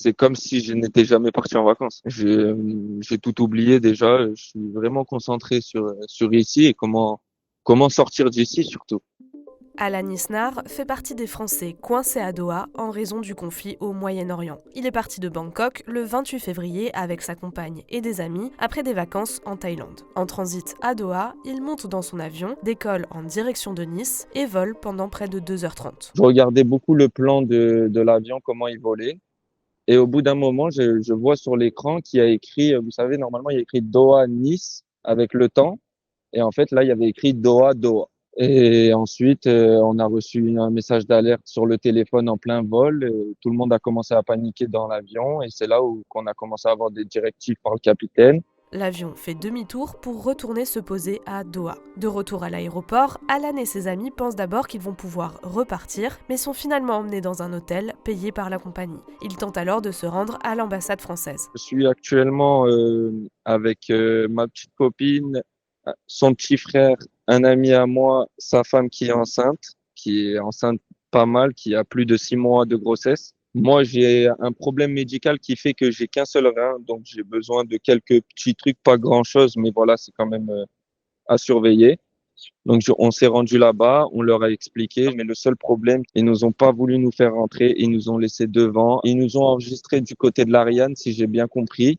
c'est comme si je n'étais jamais parti en vacances. J'ai tout oublié déjà. Je suis vraiment concentré sur ici et comment sortir d'ici surtout. Alan Isnar fait partie des Français coincés à Doha en raison du conflit au Moyen-Orient. Il est parti de Bangkok le 28 février avec sa compagne et des amis après des vacances en Thaïlande. En transit à Doha, il monte dans son avion, décolle en direction de Nice et vole pendant près de 2h30. Je regardais beaucoup le plan de l'avion, comment il volait. Et au bout d'un moment, je vois sur l'écran qu'il y a écrit, vous savez, normalement, il y a écrit Doha-Nice avec le temps. Et en fait, là, il y avait écrit Doha-Doha. Et ensuite, on a reçu un message d'alerte sur le téléphone en plein vol. Tout le monde a commencé à paniquer dans l'avion et c'est là où qu'on a commencé à avoir des directives par le capitaine. L'avion fait demi-tour pour retourner se poser à Doha. De retour à l'aéroport, Alan et ses amis pensent d'abord qu'ils vont pouvoir repartir, mais sont finalement emmenés dans un hôtel payé par la compagnie. Ils tentent alors de se rendre à l'ambassade française. Je suis actuellement avec ma petite copine, son petit frère, un ami à moi, sa femme qui est enceinte pas mal, qui a plus de 6 mois de grossesse. Moi, j'ai un problème médical qui fait que j'ai qu'un seul rein, donc j'ai besoin de quelques petits trucs, pas grand-chose, mais voilà, c'est quand même à surveiller. Donc, on s'est rendu là-bas, on leur a expliqué, mais le seul problème, ils nous ont pas voulu nous faire rentrer, ils nous ont laissé devant, ils nous ont enregistré du côté de l'Ariane, si j'ai bien compris,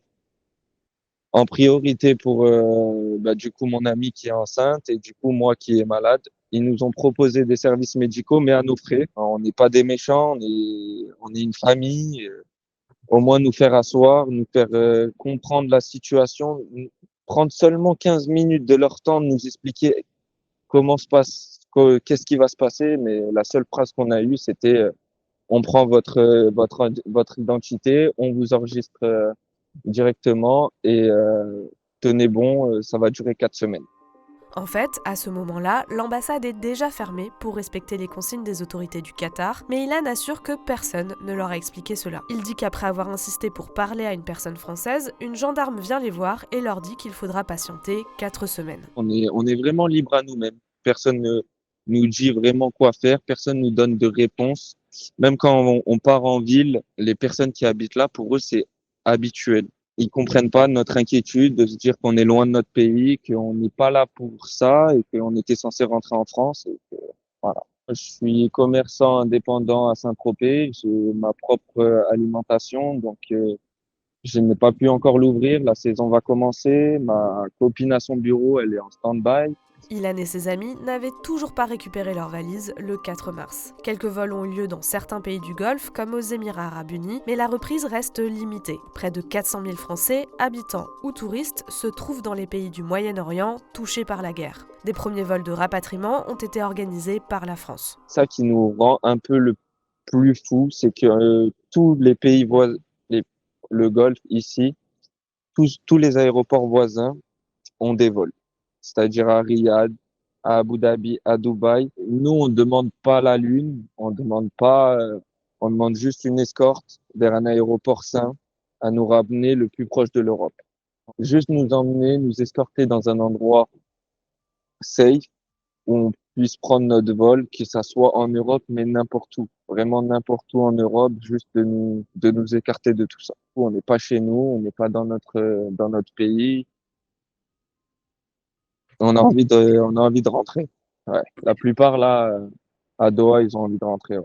en priorité pour du coup mon amie qui est enceinte et du coup moi qui est malade. Ils nous ont proposé des services médicaux, mais à nos frais. On n'est pas des méchants, on est une famille. Au moins nous faire asseoir, nous faire comprendre la situation, prendre seulement 15 minutes de leur temps, de nous expliquer comment se passe, qu'est-ce qui va se passer. Mais la seule phrase qu'on a eue, c'était on prend votre identité, on vous enregistre directement et tenez bon, ça va durer 4 semaines. En fait, à ce moment-là, l'ambassade est déjà fermée pour respecter les consignes des autorités du Qatar, mais Ilan assure que personne ne leur a expliqué cela. Il dit qu'après avoir insisté pour parler à une personne française, une gendarme vient les voir et leur dit qu'il faudra patienter 4 semaines. On est vraiment libre à nous-mêmes. Personne ne nous dit vraiment quoi faire, personne nous donne de réponse. Même quand on part en ville, les personnes qui habitent là, pour eux, c'est habituel. Ils comprennent pas notre inquiétude de se dire qu'on est loin de notre pays, qu'on n'est pas là pour ça et qu'on était censé rentrer en France. Et que, voilà. Je suis commerçant indépendant à Saint-Tropez. J'ai ma propre alimentation, donc je n'ai pas pu encore l'ouvrir. La saison va commencer. Ma copine à son bureau, elle est en stand-by. Ilan et ses amis n'avaient toujours pas récupéré leurs valises le 4 mars. Quelques vols ont eu lieu dans certains pays du Golfe, comme aux Émirats arabes unis, mais la reprise reste limitée. Près de 400 000 Français, habitants ou touristes, se trouvent dans les pays du Moyen-Orient touchés par la guerre. Des premiers vols de rapatriement ont été organisés par la France. Ça qui nous rend un peu le plus fou, c'est que tous les pays voisins, les- le Golfe ici, tous les aéroports voisins ont des vols. C'est-à-dire à Riyad, à Abu Dhabi, à Dubaï. Nous, on ne demande pas la lune, on demande pas, on demande juste une escorte vers un aéroport sain à nous ramener le plus proche de l'Europe. Juste nous emmener, nous escorter dans un endroit safe où on puisse prendre notre vol, que ça soit en Europe, mais n'importe où. Vraiment n'importe où en Europe, juste de nous écarter de tout ça. On n'est pas chez nous, on n'est pas dans notre pays. On a envie de rentrer. Ouais. La plupart, là, à Doha, ils ont envie de rentrer. Ouais.